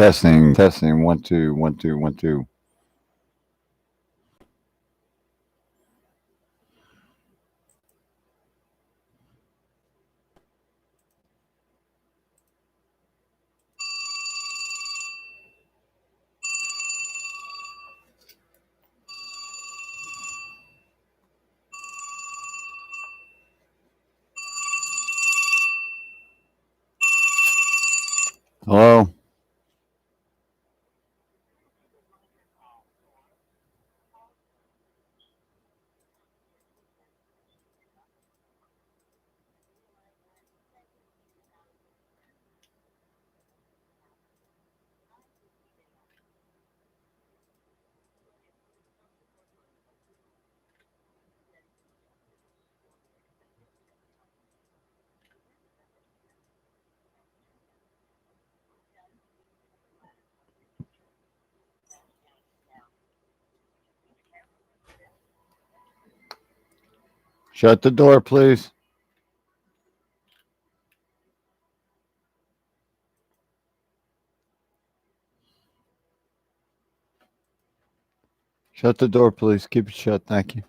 Testing, testing. 1, 2, 1, 2, 1, 2. Hello? Shut the door, please. Shut the door, please. Keep it shut. Thank you.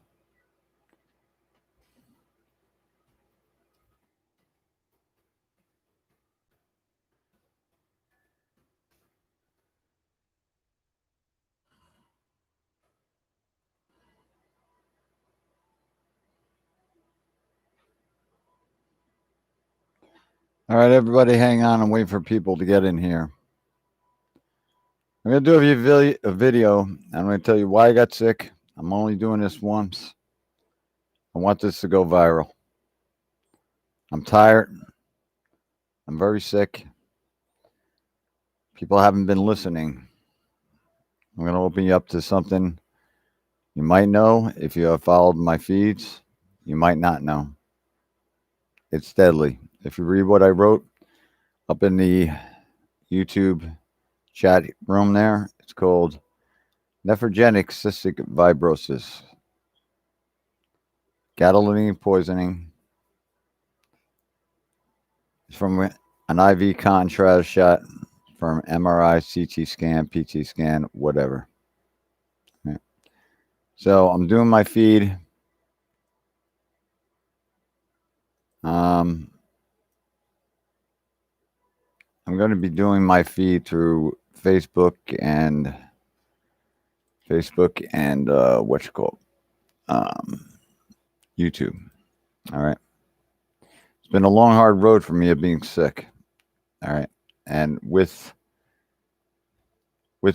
All right, everybody, hang on and wait for people to get in here. I'm going to do a video. I'm going to tell you why I got sick. I'm only doing this once. I want this to go viral. I'm tired. I'm very sick. People haven't been listening. I'm going to open you up to something you might know if you have followed my feeds. You might not know. It's deadly. If you read what I wrote up in the YouTube chat room there, it's called nephrogenic cystic fibrosis, gadolinium poisoning. It's from an IV contrast shot from MRI, CT scan, PT scan, whatever. Right. So I'm doing my feed. I'm going to be doing my feed through Facebook and what you call YouTube. All right. It's been a long, hard road for me of being sick. All right. And with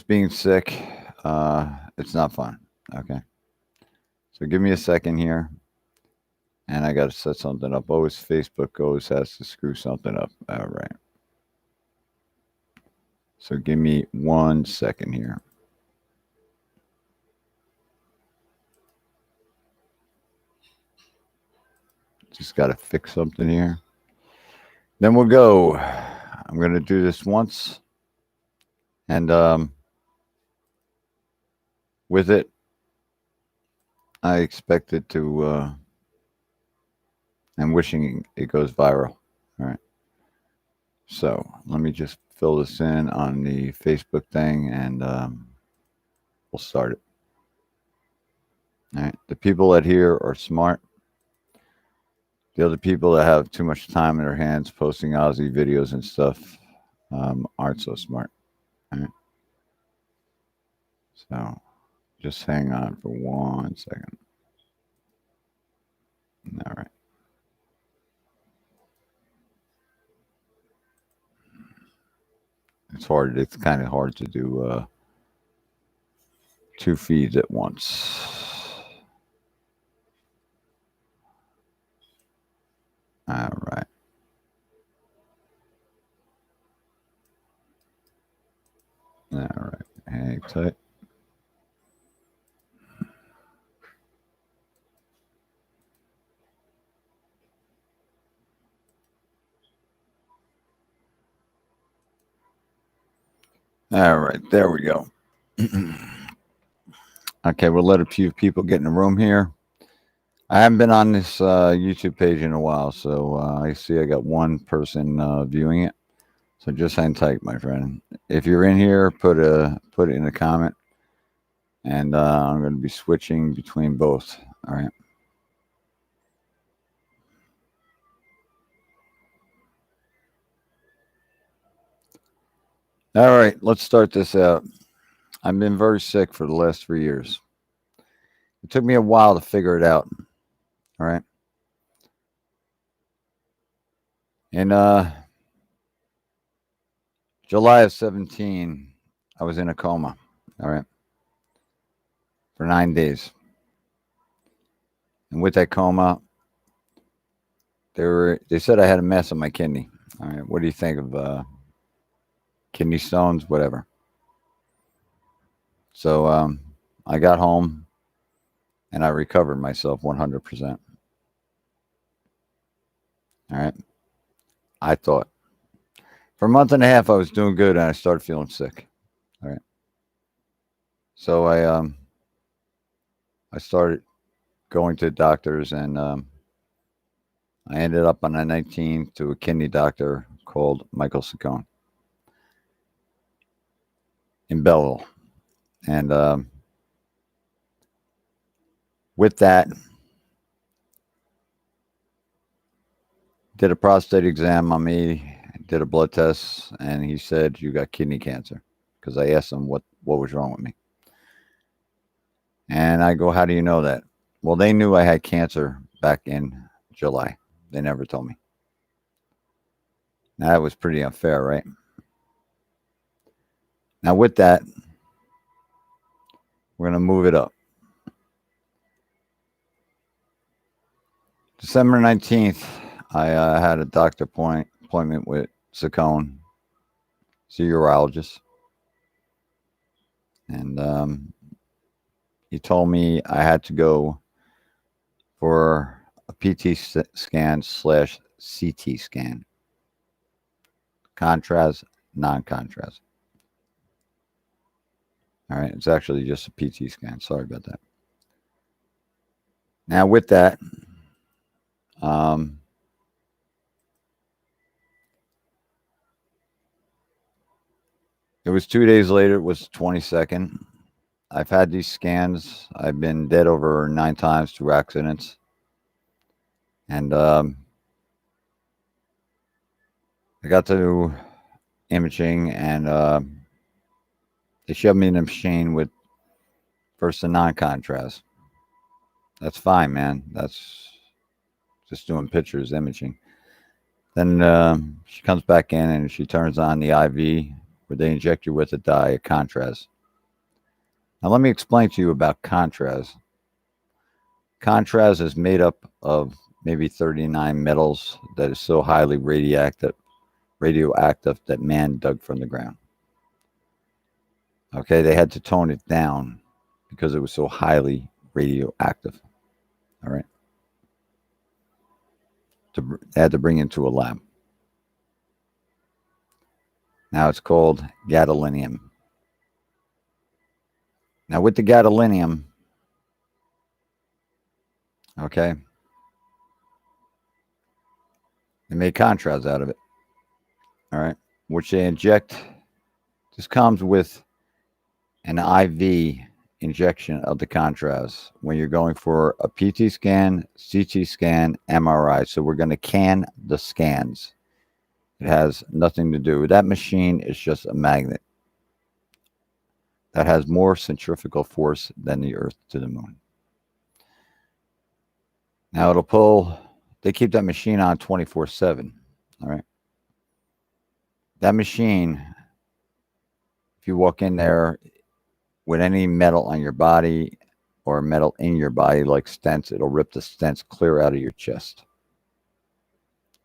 being sick, it's not fun. Okay. So give me a second here. And I got to set something up. Facebook always has to screw something up. All right. So give me 1 second here. Just got to fix something here. Then we'll go. I'm going to do this once. And with it, I expect it to, I'm wishing it goes viral. All right. So let me just fill this in on the Facebook thing and we'll start it. All right. The people that here are smart. The other people that have too much time in their hands posting Aussie videos and stuff aren't so smart. All right. So just hang on for 1 second. All right. It's hard. It's kind of hard to do 2 feeds at once. All right. All right. Hang tight. All right. There we go. Okay. We'll let a few people get in the room here. I haven't been on this YouTube page in a while, so I see I got one person viewing it. So just hang tight, my friend. If you're in here, put it in a comment, and I'm going to be switching between both. All right. All right. Let's start this out. I've been very sick for the last 3 years. It took me a while to figure it out. All right. In July of 17, I was in a coma. All right. For 9 days. And with that coma, they said I had a mass on my kidney. All right. What do you think of kidney stones? Whatever. So I got home and I recovered myself 100%. All right. I thought for a month and a half I was doing good and I started feeling sick. All right. So I started going to doctors and I ended up on the 19th to a kidney doctor called Michael Saccone in Belleville. And with that, did a prostate exam on me, did a blood test, and he said, you got kidney cancer. Because I asked him what was wrong with me. And I go, how do you know that? Well, they knew I had cancer back in July. They never told me. Now, that was pretty unfair, right? Now, with that, we're going to move it up. December 19th, I had a doctor appointment with Saccone, it's a urologist. And he told me I had to go for a PT scan / CT scan. Contrast, non-contrast. All right, it's actually just a PT scan. Sorry about that. Now, with that, it was 2 days later. It was the 22nd. I've had these scans. I've been dead over 9 times through accidents. And I got to imaging, and they shoved me in a machine with first a non-contrast. That's fine, man. That's just doing pictures, imaging. Then she comes back in and she turns on the IV where they inject you with a dye, a contrast. Now, let me explain to you about contrast. Contrast is made up of maybe 39 metals that is so highly radioactive that man dug from the ground. Okay, they had to tone it down because it was so highly radioactive. All right. They had to bring it into a lab. Now it's called gadolinium. Now with the gadolinium, okay, they made contrast out of it. All right, which they inject. This comes with an IV injection of the contrast when you're going for a PT scan, CT scan, MRI. So we're going to can the scans. It has nothing to do. That machine is just a magnet that has more centrifugal force than the Earth to the moon. Now it'll pull, they keep that machine on 24/7. All right. That machine, if you walk in there with any metal on your body or metal in your body, like stents, it'll rip the stents clear out of your chest.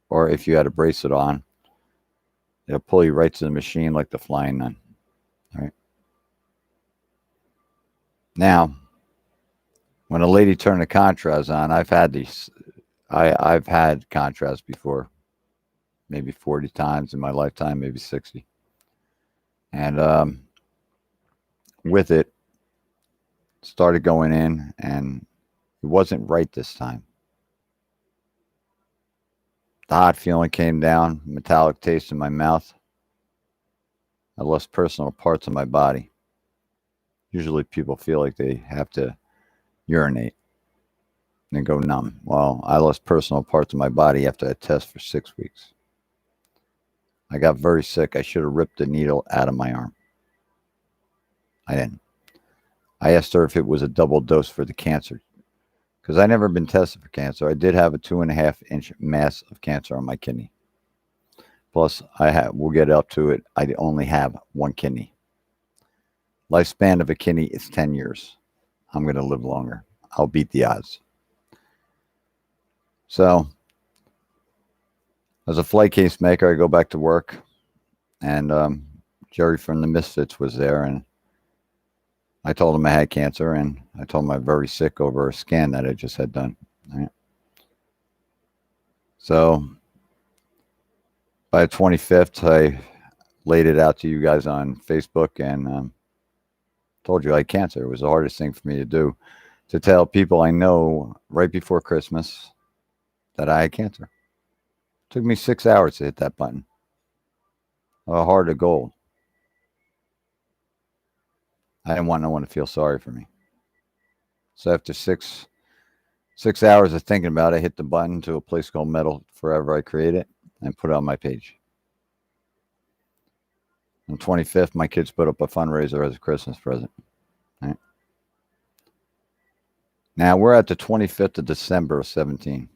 Or if you had a bracelet on, it'll pull you right to the machine like the flying nun. All right. Now, when a lady turned the contrast on, I've had these. I've had contrast before, maybe 40 times in my lifetime, maybe 60. And with it, started going in, and it wasn't right this time. The hot feeling came down, metallic taste in my mouth. I lost personal parts of my body. Usually people feel like they have to urinate and go numb. Well, I lost personal parts of my body after a test for 6 weeks. I got very sick. I should have ripped the needle out of my arm. I didn't. I asked her if it was a double dose for the cancer because I never been tested for cancer. I did have a 2.5-inch mass of cancer on my kidney. Plus, we'll get up to it. I only have one kidney. Lifespan of a kidney is 10 years. I'm going to live longer. I'll beat the odds. So, as a flight case maker, I go back to work, and Jerry from the Misfits was there, and I told him I had cancer, and I told him I'm very sick over a scan that I just had done. Right? So, by the 25th, I laid it out to you guys on Facebook and told you I had cancer. It was the hardest thing for me to do, to tell people I know right before Christmas that I had cancer. It took me 6 hours to hit that button. A heart of gold. I didn't want no one to feel sorry for me. So after six hours of thinking about it, I hit the button to a place called Metal Forever. I created and put it on my page. On the 25th, my kids put up a fundraiser as a Christmas present. Right? Now we're at the 25th of December of 17.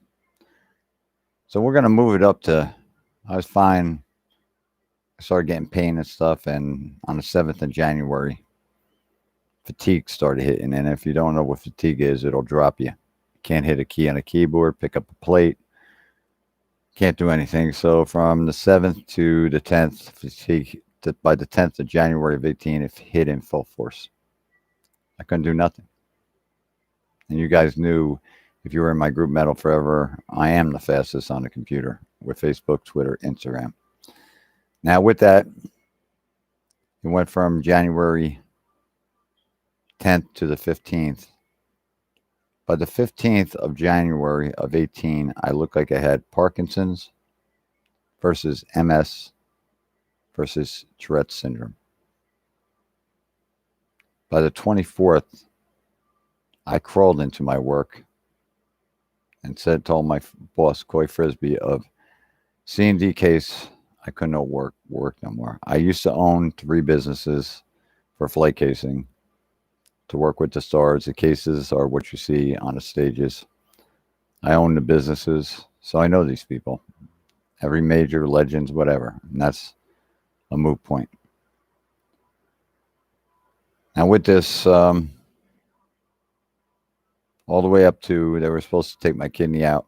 So we're going to move it up to, I was fine. I started getting pain and stuff. And on the 7th of January, fatigue started hitting. And if you don't know what fatigue is, it'll drop you. Can't hit a key on a keyboard, pick up a plate. Can't do anything. So from the 7th to the 10th, fatigue, by the 10th of January of 18, it hit in full force. I couldn't do nothing. And you guys knew, if you were in my group Metal Forever, I am the fastest on the computer with Facebook, Twitter, Instagram. Now with that, it went from January 10th to the 15th. By the 15th of January of 18, I looked like I had Parkinson's versus MS versus Tourette's syndrome. By the 24th, I crawled into my work and told my boss, Coy Frisbee, of C&D case, I couldn't work no more. I used to own 3 businesses for flight casing to work with the stars. The cases are what you see on the stages. I own the businesses, so I know these people. Every major, legends, whatever. And that's a moot point. Now with this, all the way up to, they were supposed to take my kidney out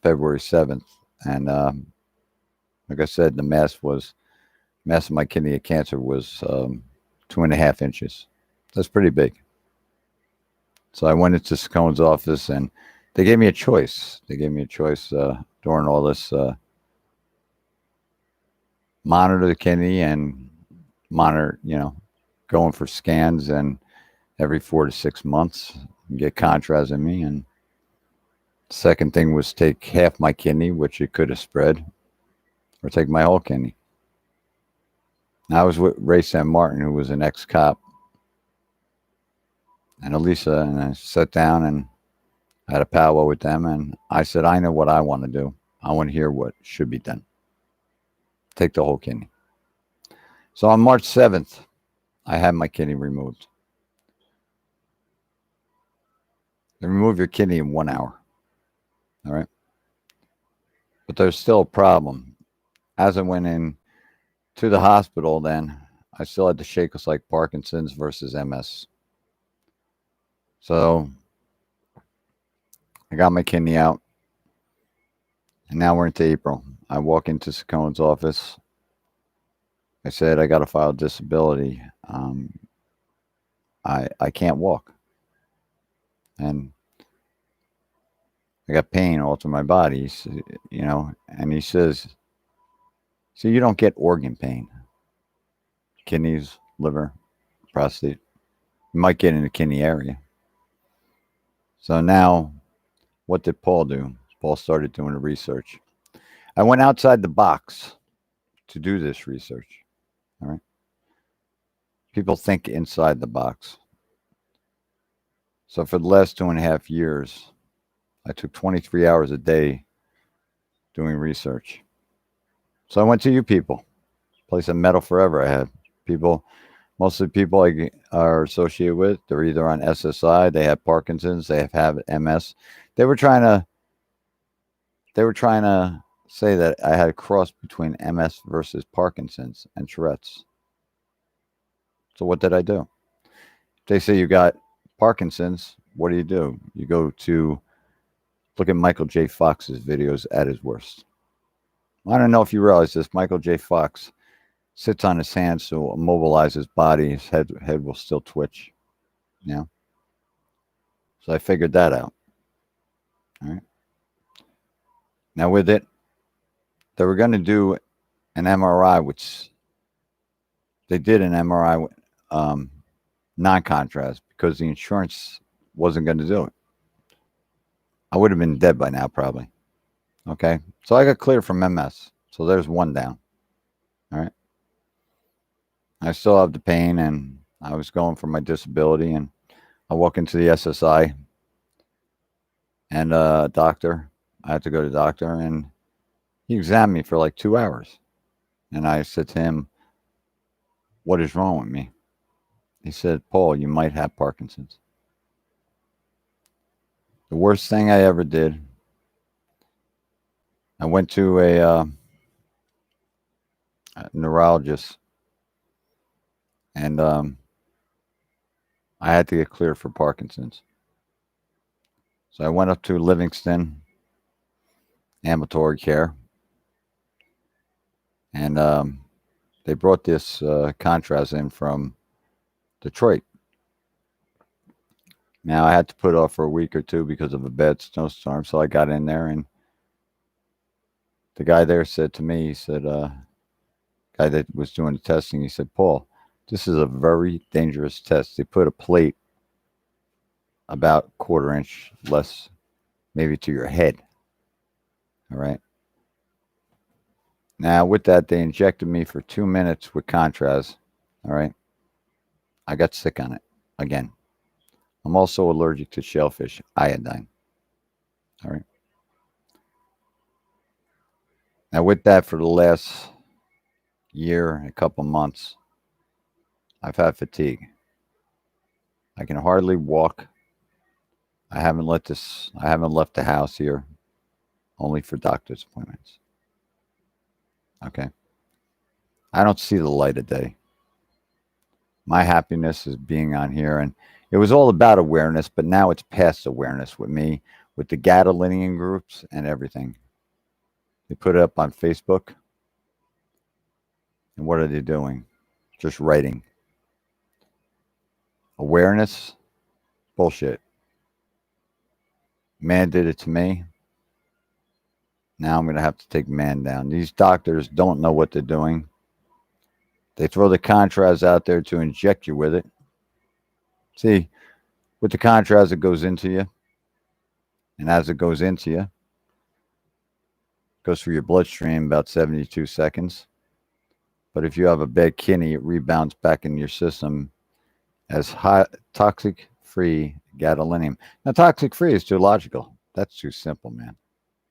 February 7th. And like I said, the mass of my kidney of cancer was 2.5 inches. That's pretty big. So I went into Scone's office, and they gave me a choice. They gave me a choice during all this, monitor the kidney and monitor, going for scans and every 4 to 6 months, get contrast in me. And the second thing was take half my kidney, which it could have spread, or take my whole kidney. I was with Ray San Martin, who was an ex-cop, and Elisa, and I sat down and had a powwow with them, and I said, I know what I want to do. I want to hear what should be done. Take the whole kidney. So on March 7th, I had my kidney removed. They remove your kidney in 1 hour. All right. But there's still a problem. As I went in to the hospital, then I still had the shakes like Parkinson's versus MS. So I got my kidney out, and now we're into April. I walk into Sacone's office. I said, I got to file disability. I can't walk. And I got pain all through my body, and he says, so you don't get organ pain, kidneys, liver, prostate. You might get in the kidney area. So now, what did Paul do? Paul started doing the research. I went outside the box to do this research. All right. People think inside the box. So for the last 2.5 years, I took 23 hours a day doing research. So I went to you people, place of metal forever. I had people, most of the people I are associated with, they're either on SSI, they have Parkinson's, they have MS. They were trying to they were trying to say that I had a cross between MS versus Parkinson's and Tourette's. So what did I do? They say you got Parkinson's. What do? You go to look at Michael J. Fox's videos at his worst. I don't know if you realize this. Michael J. Fox sits on his hands to immobilize his body. His head will still twitch. You know? So I figured that out. All right. Now with it, they were going to do an MRI, which they did an MRI non-contrast because the insurance wasn't going to do it. I would have been dead by now probably. Okay. So I got cleared from MS. So there's one down. All right. I still have the pain and I was going for my disability and I walk into the SSI and doctor, I had to go to the doctor and he examined me for like 2 hours. And I said to him, what is wrong with me? He said, Paul, you might have Parkinson's. The worst thing I ever did, I went to a neurologist and I had to get cleared for Parkinson's. So I went up to Livingston Ambulatory Care and they brought this contrast in from Detroit. Now I had to put off for a week or two because of a bad snowstorm. So I got in there and the guy there said to me, he said, guy that was doing the testing, he said, Paul, this is a very dangerous test. They put a plate about 1/4 inch less maybe to your head. All right. Now with that, they injected me for 2 minutes with contrast. All right. I got sick on it again. I'm also allergic to shellfish iodine. All right. Now with that, for the last year and a couple months, I've had fatigue. I can hardly walk. I haven't left the house here only for doctor's appointments. Okay. I don't see the light of day. My happiness is being on here and it was all about awareness, but now it's past awareness with me, with the gadolinium groups and everything. They put it up on Facebook. And what are they doing? Just writing. Awareness? Bullshit. Man did it to me. Now I'm going to have to take man down. These doctors don't know what they're doing. They throw the contrast out there to inject you with it. See, with the contrast, it goes into you. And as it goes into you, it goes through your bloodstream about 72 seconds. But if you have a bad kidney, it rebounds back into your system as high, toxic-free gadolinium. Now, toxic-free is too logical. That's too simple, man.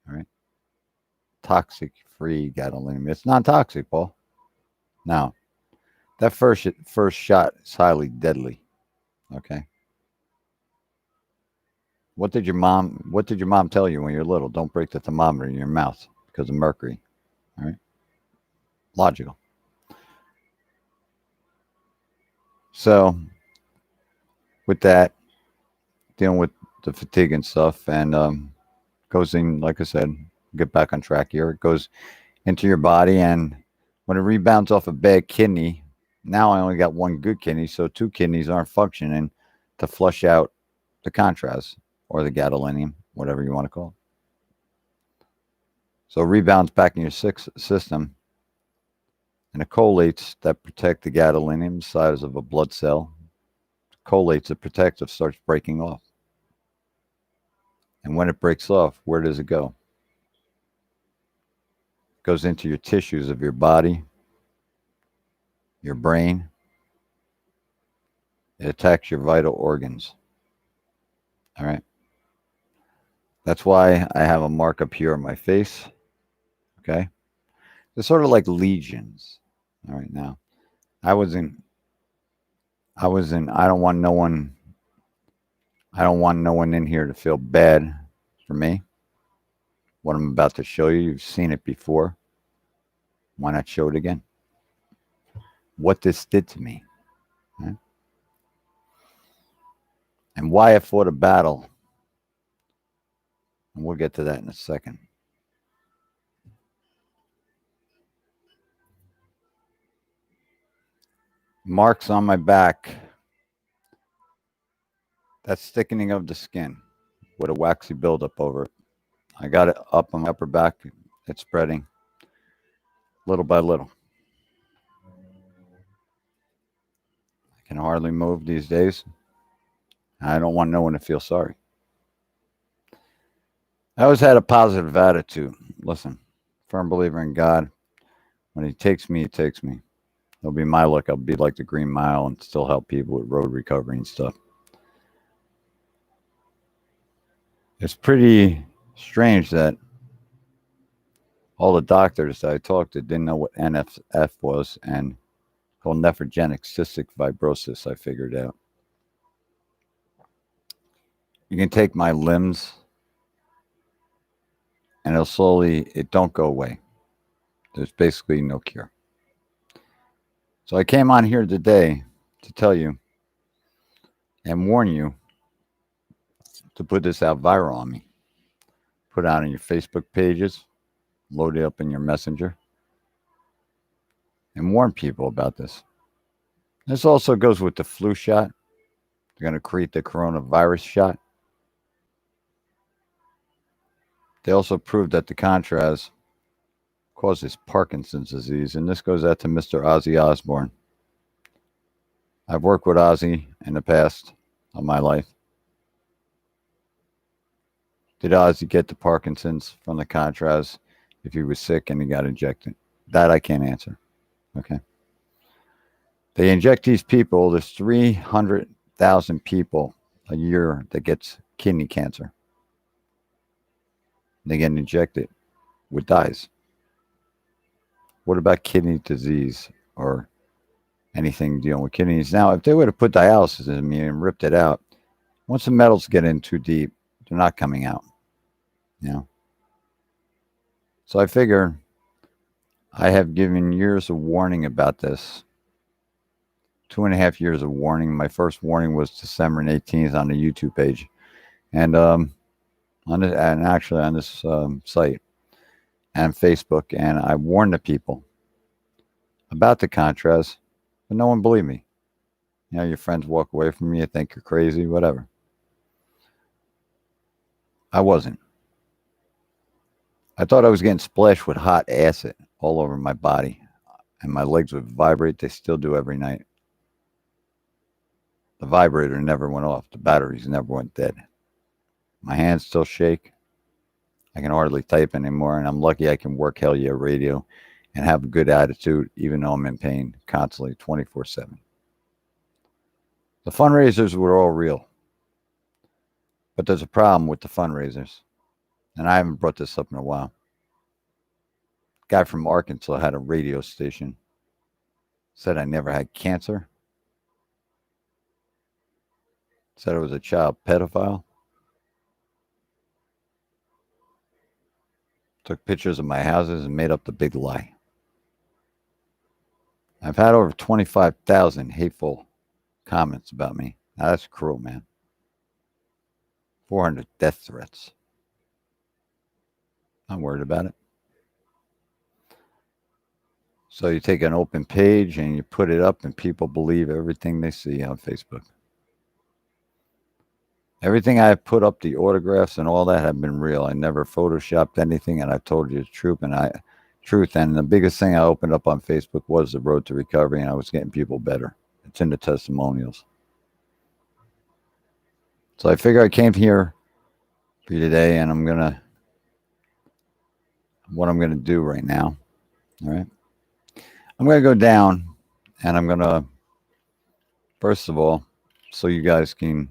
All right? Toxic-free gadolinium. It's non-toxic, Paul. Now, that first shot is highly deadly. Okay? What did your mom tell you when you were little? Don't break the thermometer in your mouth because of mercury. All right? Logical. So, with that, dealing with the fatigue and stuff, and goes in, like I said, get back on track here. It goes into your body, and when it rebounds off a bad kidney, now I only got one good kidney, so 2 kidneys aren't functioning to flush out the contrast or the gadolinium, whatever you want to call it. So it rebounds back in your system, and it collates that protect the gadolinium, the size of a blood cell. Collates, the protective starts breaking off. And when it breaks off, where does it go? It goes into your tissues of your body, your brain, It attacks your vital organs. All right. That's why I have a mark up here on my face. Okay. They're sort of like legions. All right. Now, I was in, I don't want no one, I don't want no one in here to feel bad for me. What I'm about to show you, you've seen it before. Why not show it again? What this did to me. Right? And why I fought a battle. And we'll get to that in a second. Marks on my back. That's thickening of the skin with a waxy buildup over it. I got it up on my upper back. It's spreading little by little. I can hardly move these days. I don't want no one to feel sorry. I always had a positive attitude. Listen, firm believer in God. When He takes me, He takes me. It'll be my luck. I'll be like the Green Mile and still help people with road recovery and stuff. It's pretty strange that all the doctors that I talked to didn't know what NSF was and called nephrogenic cystic fibrosis. I figured out. You can take my limbs and it don't go away. There's basically no cure. So I came on here today to tell you and warn you to put this out viral on me. Put it out on your Facebook pages, load it up in your messenger, and warn people about this. This also goes with the flu shot. They're going to create the coronavirus shot. They also proved that the contrast causes Parkinson's disease, and this goes out to Mr. Ozzy Osbourne. I've worked with Ozzy in the past of my life. Did Ozzy get the Parkinson's from the contrast if he was sick and he got injected? That I can't answer. Okay. They inject these people. There's 300,000 people a year that gets kidney cancer. They get injected with dyes. What about kidney disease or anything dealing with kidneys? Now, if they would have put dialysis in me and ripped it out, once the metals get in too deep, they're not coming out. You know? So I figure I have given years of warning about this. 2.5 years of warning. My first warning was December 18th on the YouTube page. And actually on this site and Facebook, and I warned the people about the contrast, but no one believed me. You know, your friends walk away from you, think you're crazy, whatever. I wasn't. I thought I was getting splashed with hot acid all over my body, and my legs would vibrate. They still do every night. The vibrator never went off. The batteries never went dead. My hands still shake. I can hardly type anymore, and I'm lucky I can work Hell Yeah Radio and have a good attitude, even though I'm in pain constantly, 24/7. The fundraisers were all real, but there's a problem with the fundraisers, and I haven't brought this up in a while. Guy from Arkansas had a radio station, said I never had cancer, said I was a child pedophile, took pictures of my houses and made up the big lie. I've had over 25,000 hateful comments about me. Now that's cruel, man. 400 death threats. I'm worried about it. So you take an open page and you put it up and people believe everything they see on Facebook. Everything I put up, the autographs and all that, have been real. I never photoshopped anything, and I told you the truth. And the biggest thing I opened up on Facebook was the road to recovery, and I was getting people better. It's in the testimonials. So I figure I came here for you today, and what I'm gonna do right now. All right, I'm gonna go down, and I'm gonna, first of all, so you guys can,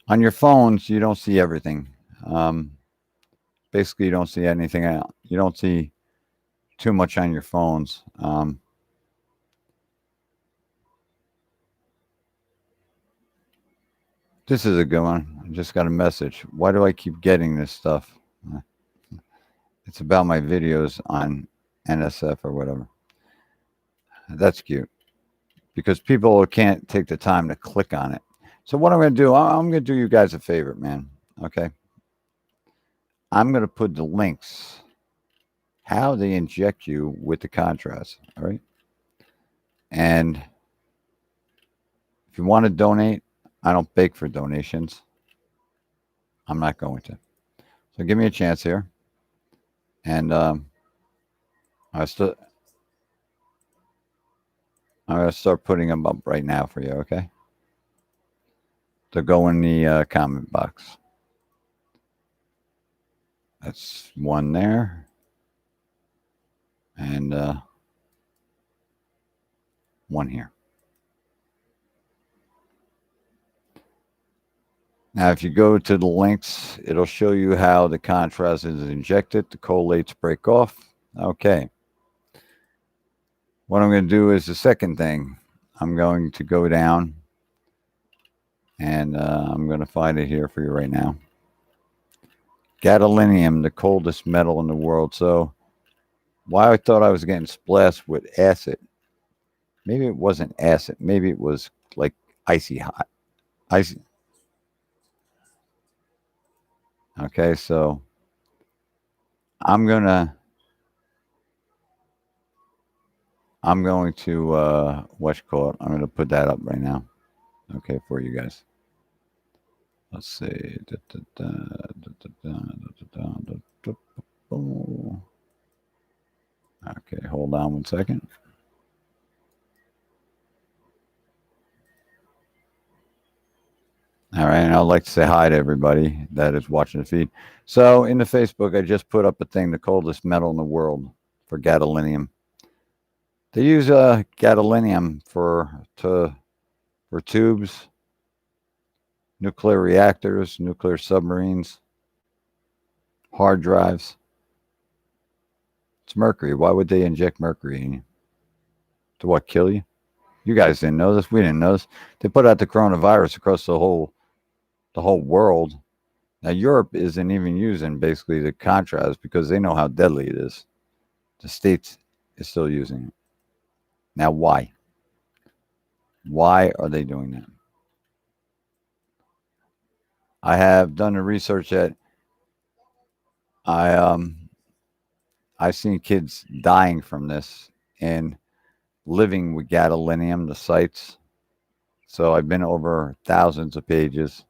on your phones, you don't see everything. Um, Basically, you don't see anything out. You don't see too much on your phones. This is a good one. I just got a message. Why do I keep getting this stuff? It's about my videos on NSF or whatever. That's cute because people can't take the time to click on it. So what I'm going to do, I'm going to do you guys a favor, man. Okay. I'm going to put the links, how they inject you with the contrast. All right. And if you want to donate, I don't beg for donations. I'm not going to. So give me a chance here. And I still, I'm going to start putting them up right now for you. Okay. To go in the comment box. That's one there. And one here. Now, if you go to the links, it'll show you how the contrast is injected, the collates break off. Okay. What I'm going to do is the second thing. I'm going to go down and I'm going to find it here for you right now. Gadolinium, the coldest metal in the world. So, why I thought I was getting splashed with acid. Maybe it wasn't acid. Maybe it was like icy hot. Icy. Okay, so I'm gonna I'm going to what you call it. I'm gonna put that up right now. Okay, for you guys. Let's see. Okay, hold on one second. All right, and I'd like to say hi to everybody that is watching the feed. So in the Facebook, I just put up a thing, the coldest metal in the world for gadolinium. They use gadolinium for tubes, nuclear reactors, nuclear submarines, hard drives. It's mercury. Why would they inject mercury in you? To what, kill you? You guys didn't know this. We didn't know this. They put out the coronavirus across the whole world. Now Europe isn't even using basically the contrast because they know how deadly it is. The States is still using it. Now why? Why are they doing that? I have done the research that I've seen kids dying from this and living with gadolinium, the sites. So I've been over thousands of pages,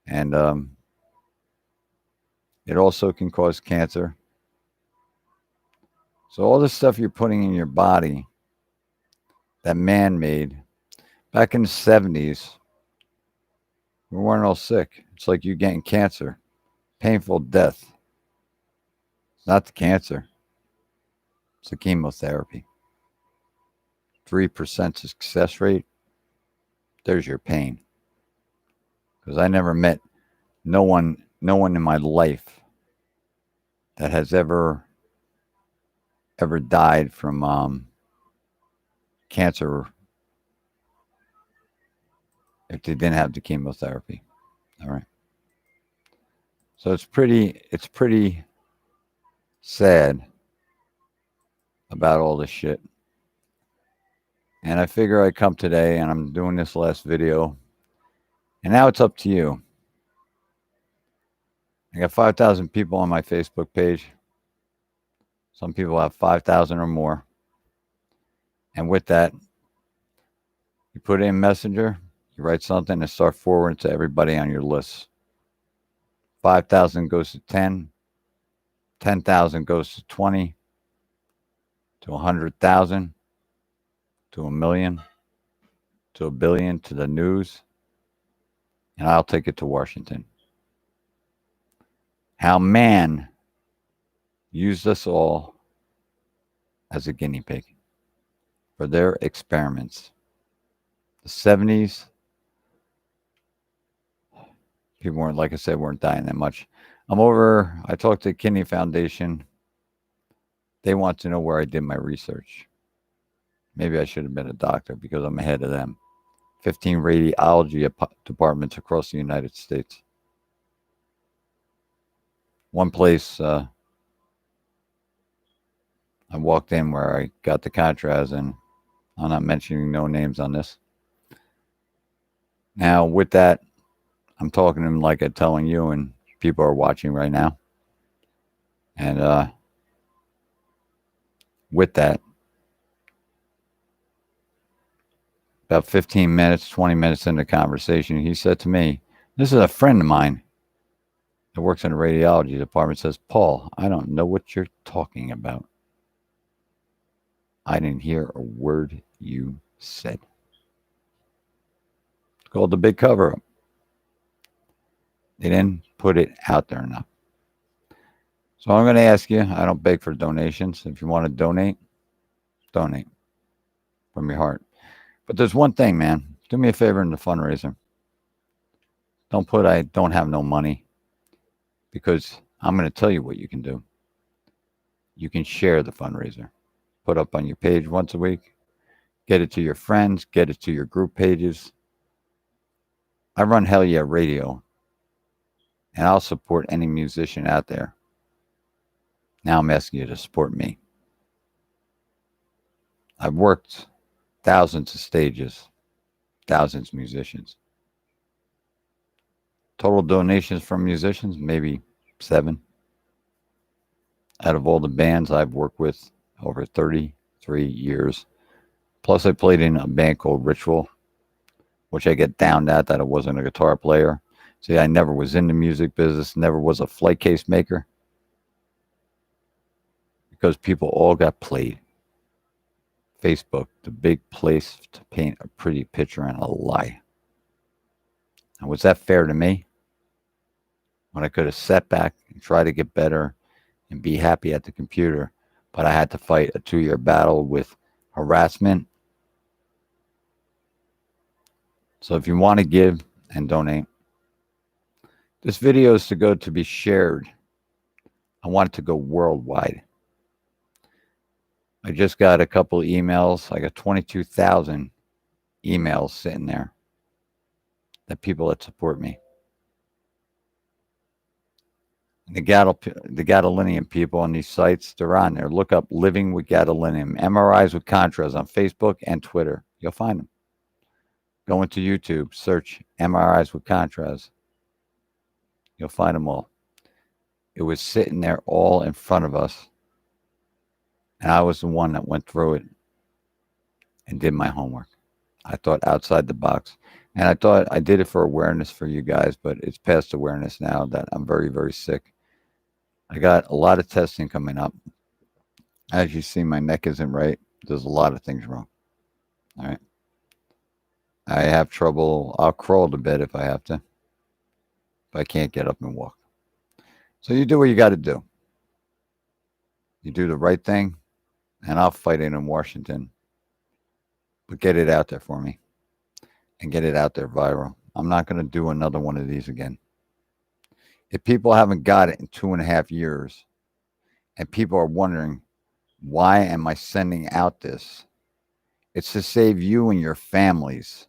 and it also can cause cancer. So all this stuff you're putting in your body, that man made, back in the 70s, we weren't all sick. It's like you getting cancer, painful death. It's not the cancer, it's the chemotherapy. 3% success rate, there's your pain. Because I never met no one in my life that has ever died from cancer if they didn't have the chemotherapy. All right. So it's pretty sad about all this shit. And I figure I come today and I'm doing this last video. And now it's up to you. I got 5,000 people on my Facebook page. Some people have 5,000 or more. And with that, you put it in Messenger, you write something and start forwarding to everybody on your list. 5,000 goes to 10. 10,000 goes to 20, to 100,000, to a million, to a billion, to the news, and I'll take it to Washington. How man used us all as a guinea pig for their experiments. The 70s, People weren't, like I said, weren't dying that much. I talked to the Kidney Foundation. They want to know where I did my research. Maybe I should have been a doctor because I'm ahead of them. 15 radiology departments across the United States. One place I walked in where I got the contrast, and I'm not mentioning no names on this. Now, with that, I'm talking to them like I'm telling you, and people are watching right now. And with that, about 15 minutes, 20 minutes into the conversation, he said to me, this is a friend of mine that works in the radiology department, says, Paul, I don't know what you're talking about. I didn't hear a word you said. It's called the big cover up. They didn't put it out there enough. So I'm going to ask you, I don't beg for donations. If you want to donate, donate from your heart. But there's one thing, man. Do me a favor in the fundraiser. Don't put I don't have no money, because I'm going to tell you what you can do. You can share the fundraiser. Put up on your page once a week. Get it to your friends. Get it to your group pages. I run Hell Yeah Radio, and I'll support any musician out there. Now I'm asking you to support me. I've worked thousands of stages, thousands of musicians. Total donations from musicians, maybe 7. Out of all the bands I've worked with over 33 years. Plus, I played in a band called Ritual, which I get downed at that I wasn't a guitar player. See, I never was in the music business, never was a flight case maker, because people all got played. Facebook, the big place to paint a pretty picture and a lie. And was that fair to me? When I could have sat back and tried to get better and be happy at the computer, but I had to fight a 2-year battle with harassment. So if you want to give and donate, this video is to be shared. I want it to go worldwide. I just got a couple emails. I got 22,000 emails sitting there that people that support me. And the gadolinium people on these sites, they're on there. Look up Living with Gadolinium, MRIs with Contras on Facebook and Twitter. You'll find them. Go into YouTube, search MRIs with Contras. You'll find them all. It was sitting there all in front of us. And I was the one that went through it and did my homework. I thought outside the box. And I thought I did it for awareness for you guys, but it's past awareness now that I'm very, very sick. I got a lot of testing coming up. As you see, my neck isn't right. There's a lot of things wrong. All right. I have trouble. I'll crawl to bed if I have to. If I can't get up and walk. So you do what you got to do. You do the right thing, and I'll fight it in Washington. But get it out there for me. And get it out there viral. I'm not going to do another one of these again. If people haven't got it in 2.5 years, and people are wondering, why am I sending out this? It's to save you and your families.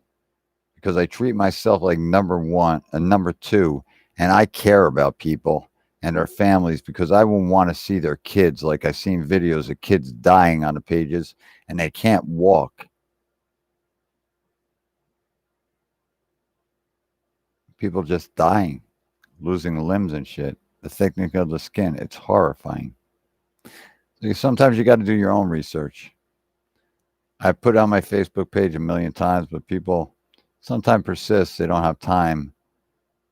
Because I treat myself like number 2, and I care about people and their families, because I wouldn't want to see their kids, like I've seen videos of kids dying on the pages and they can't walk. People just dying, losing limbs and shit. The thickness of the skin, it's horrifying. So sometimes you got to do your own research. I put it on my Facebook page 1,000,000 times, but people sometimes persist. They don't have time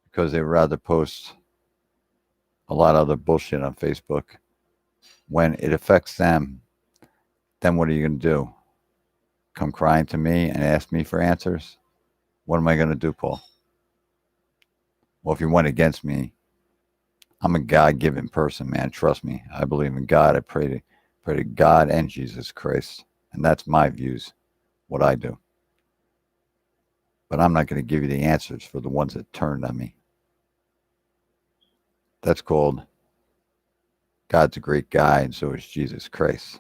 because they would rather post a lot of other bullshit on Facebook. When it affects them, then what are you going to do? Come crying to me and ask me for answers? What am I going to do, Paul? Well, if you went against me, I'm a God-given person, man. Trust me. I believe in God. I pray to God and Jesus Christ. And that's my views, what I do. But I'm not going to give you the answers for the ones that turned on me. That's called God's a great guy, and so is Jesus Christ.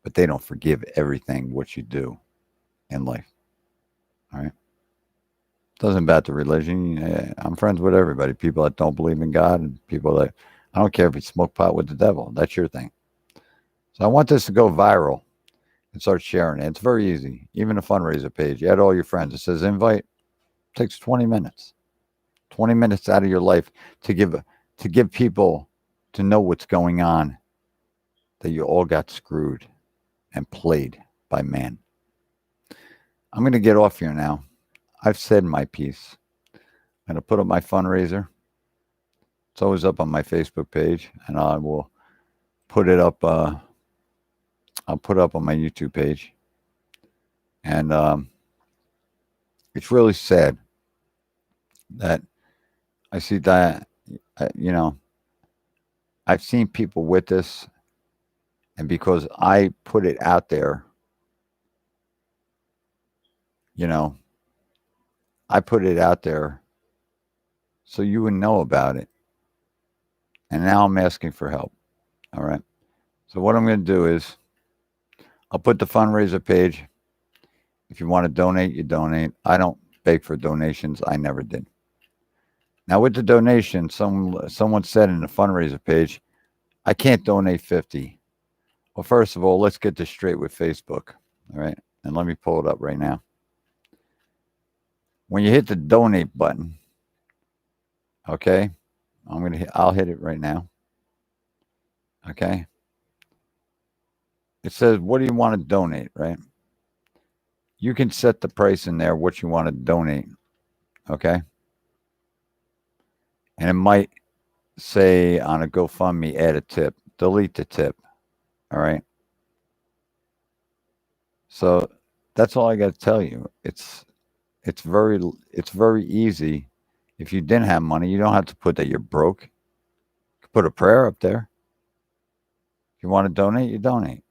But they don't forgive everything what you do in life. All right. Doesn't about the religion. I'm friends with everybody. People that don't believe in God, and people that I don't care if you smoke pot with the devil. That's your thing. So I want this to go viral and start sharing it. It's very easy. Even a fundraiser page. You add all your friends. It says invite. It takes 20 minutes. 20 minutes out of your life to give people to know what's going on, that you all got screwed and played by man. I'm going to get off here now. I've said my piece. I'm going to put up my fundraiser. It's always up on my Facebook page, and I will put it up. I'll put it up on my YouTube page. And it's really sad that I see that, you know, I've seen people with this, and because I put it out there, you know, I put it out there so you would know about it. And now I'm asking for help. All right. So what I'm going to do is I'll put the fundraiser page. If you want to donate, you donate. I don't beg for donations. I never did. Now with the donation, someone said in the fundraiser page, I can't donate 50. Well, first of all, let's get this straight with Facebook. All right. And let me pull it up right now. When you hit the donate button, okay, I'll hit it right now. Okay. It says, what do you want to donate, right? You can set the price in there, what you want to donate. Okay. And it might say on a GoFundMe, add a tip, delete the tip. All right. So that's all I got to tell you. It's very easy. If you didn't have money, you don't have to put that you're broke. You can put a prayer up there. If you want to donate, you donate.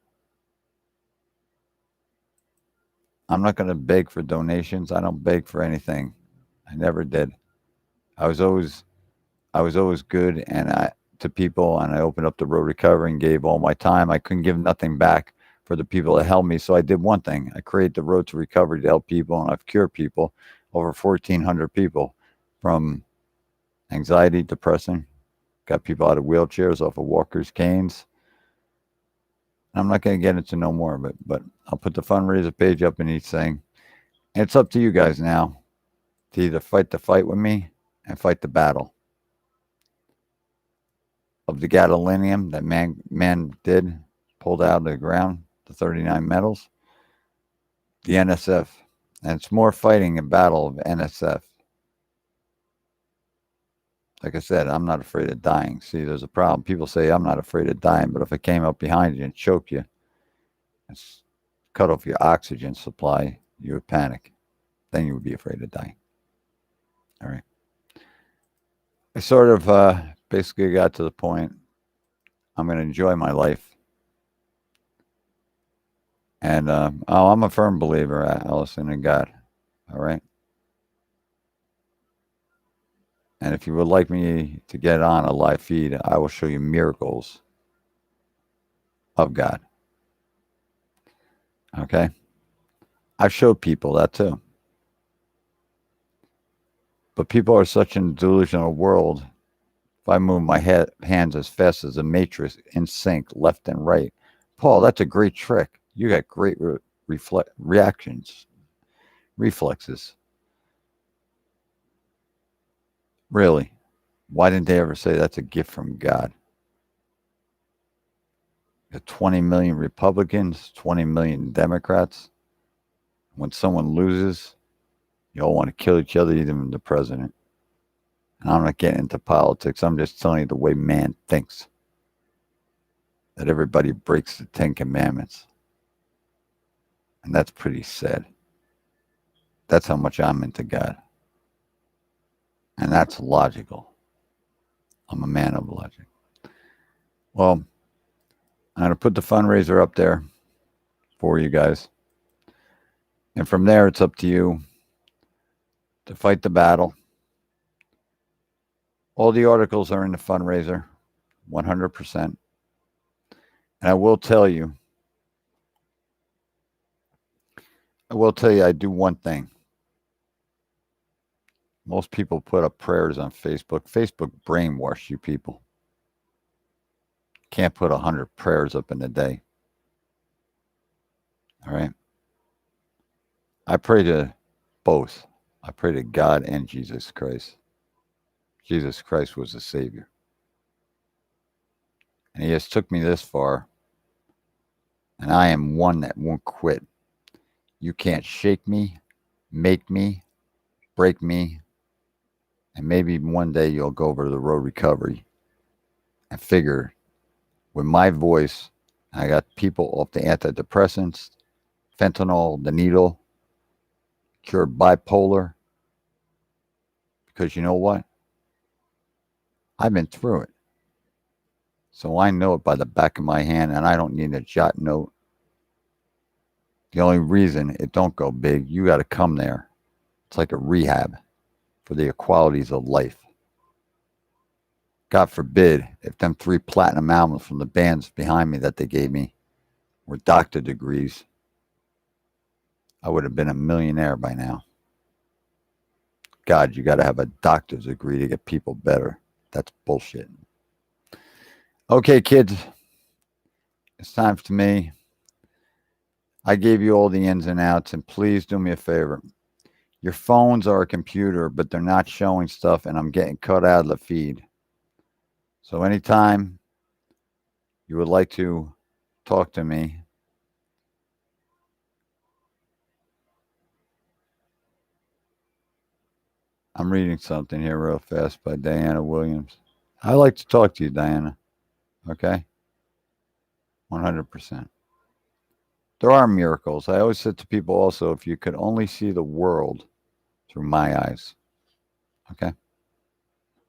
I'm not going to beg for donations. I don't beg for anything. I never did. I was always good and I to people, and I opened up the road recovery and gave all my time. I couldn't give nothing back for the people that helped me, so I did one thing. I created the road to recovery to help people, and I've cured people, over 1,400 people, from anxiety, depression, got people out of wheelchairs, off of walkers, canes. I'm not going to get into no more, but I'll put the fundraiser page up in each thing. And it's up to you guys now to either fight the fight with me and fight the battle of the gadolinium that man did, pulled out of the ground, the 39 metals, the NSF. And it's more fighting a battle of NSF. Like I said, I'm not afraid of dying. See, there's a problem. People say I'm not afraid of dying, but if I came up behind you and choked you and cut off your oxygen supply, you would panic. Then you would be afraid of dying. All right. I sort of basically got to the point. I'm going to enjoy my life. And I'm a firm believer, Allison, in God. All right. And if you would like me to get on a live feed, I will show you miracles of God. Okay. I've showed people that too. But people are such in a delusional world. If I move my hands as fast as a matrix in sync, left and right, Paul, that's a great trick. You got great reactions, reflexes. Really? Why didn't they ever say that's a gift from God? 20 million Republicans, 20 million Democrats. When someone loses, you all want to kill each other, even the president. And I'm not getting into politics. I'm just telling you the way man thinks. That everybody breaks the 10 Commandments. And that's pretty sad. That's how much I'm into God. And that's logical. I'm a man of logic. Well, I'm going to put the fundraiser up there for you guys. And from there, it's up to you to fight the battle All the articles are in the fundraiser, 100%. And I do one thing. Most people put up prayers on Facebook. Facebook brainwashed you people. Can't put 100 prayers up in a day. All right. I pray to both. I pray to God and Jesus Christ. Jesus Christ was the Savior. And He has took me this far. And I am one that won't quit. You can't shake me, make me, break me. And maybe one day you'll go over to the road recovery and figure with my voice, I got people off the antidepressants, fentanyl, the needle, cured bipolar. Because you know what? I've been through it. So I know it by the back of my hand, and I don't need a jot note. The only reason it don't go big, you got to come there. It's like a rehab for the equalities of life. God forbid if them 3 platinum albums from the bands behind me that they gave me were doctor degrees, I would have been a millionaire by now. God, you got to have a doctor's degree to get people better. That's bullshit. Okay, kids, it's time for me. I gave you all the ins and outs, and please do me a favor. Your phones are a computer, but they're not showing stuff, and I'm getting cut out of the feed. So anytime you would like to talk to me, I'm reading something here real fast by Diana Williams. I like to talk to you, Diana. Okay? 100%. There are miracles. I always said to people also, if you could only see the world through my eyes. Okay?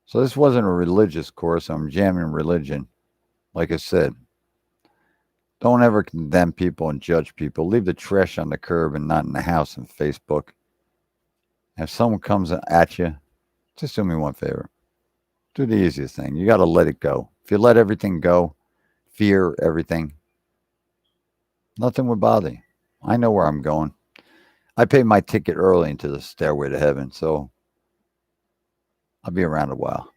So this wasn't a religious course. I'm jamming religion. Like I said, don't ever condemn people and judge people. Leave the trash on the curb and not in the house and Facebook. If someone comes at you, just do me one favor. Do the easiest thing. You got to let it go. If you let everything go, fear everything, nothing would bother you. I know where I'm going. I paid my ticket early into the stairway to heaven, so I'll be around a while.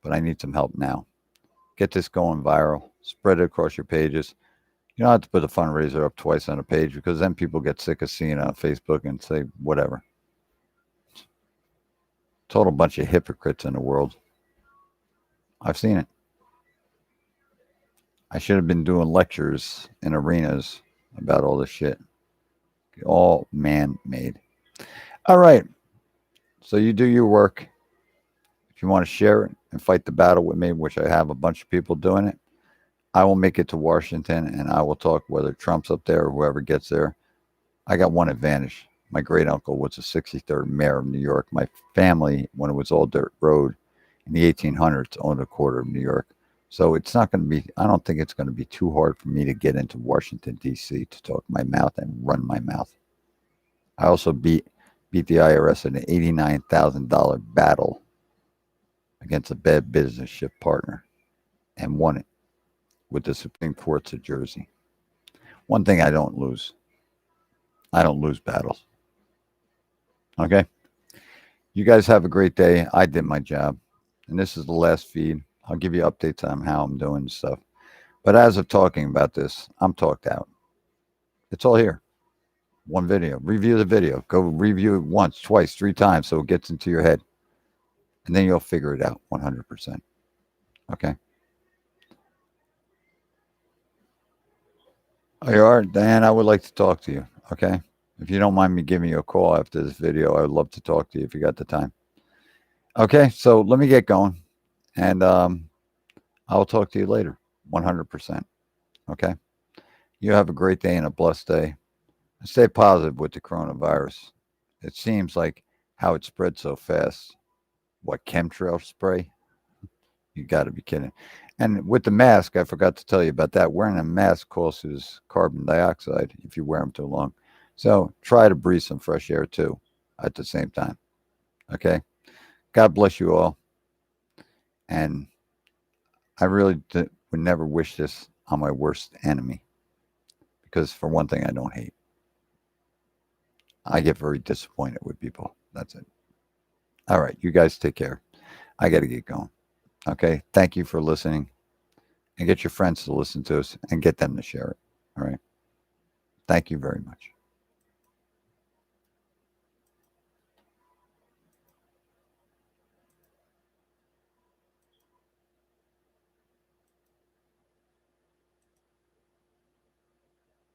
But I need some help now. Get this going viral. Spread it across your pages. You don't have to put a fundraiser up twice on a page because then people get sick of seeing it on Facebook and say whatever. Total bunch of hypocrites in the world. I've seen it. I should have been doing lectures in arenas about all this shit. All man-made. All right. So you do your work. If you want to share it and fight the battle with me, which I have a bunch of people doing it, I will make it to Washington and I will talk whether Trump's up there or whoever gets there. I got one advantage. My great uncle was the 63rd mayor of New York. My family, when it was all dirt road in the 1800s, owned a quarter of New York. So it's not going to be, I don't think it's going to be too hard for me to get into Washington, D.C. to talk my mouth and run my mouth. I also beat the IRS in an $89,000 battle against a bad business shift partner and won it with the Supreme Courts of Jersey. One thing I don't lose battles. Okay? You guys have a great day. I did my job. And this is the last feed. I'll give you updates on how I'm doing and stuff. But as of talking about this, I'm talked out. It's all here. One video. Review the video. Go review it once, twice, 3 times so it gets into your head. And then you'll figure it out 100%. Okay? Oh, you are? Dan, I would like to talk to you. Okay? If you don't mind me giving you a call after this video, I would love to talk to you if you got the time. Okay, so let me get going. And I'll talk to you later. 100%. Okay? You have a great day and a blessed day. And stay positive with the coronavirus. It seems like how it spread so fast. What, chemtrail spray? You got to be kidding. And with the mask, I forgot to tell you about that. Wearing a mask causes carbon dioxide if you wear them too long. So try to breathe some fresh air too at the same time. Okay? God bless you all. And I really would never wish this on my worst enemy. Because for one thing, I don't hate. I get very disappointed with people. That's it. All right. You guys take care. I got to get going. Okay. Thank you for listening. And get your friends to listen to us and get them to share it. All right. Thank you very much.